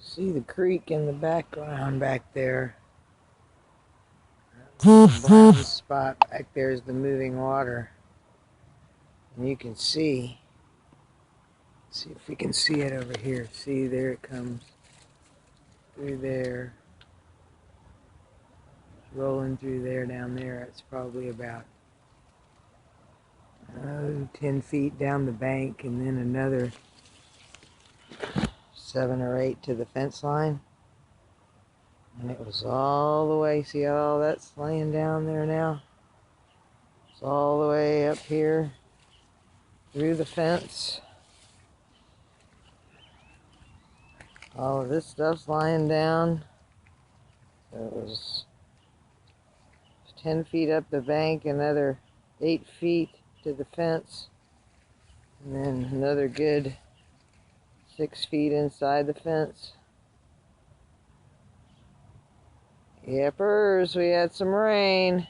See the creek in the background back there. The brown spot back there is the moving water. And you can see if we can see it over here. See, there it comes through there. It's rolling through there down there. It's probably about 10 feet down the bank, and then another 7 or 8 to the fence line. And it was all the way, see how all that's laying down there now? It's all the way up here through the fence. All of this stuff's lying down. So it was 10 feet up the bank, another 8 feet to the fence, and then another good 6 feet inside the fence. Yepers, we had some rain.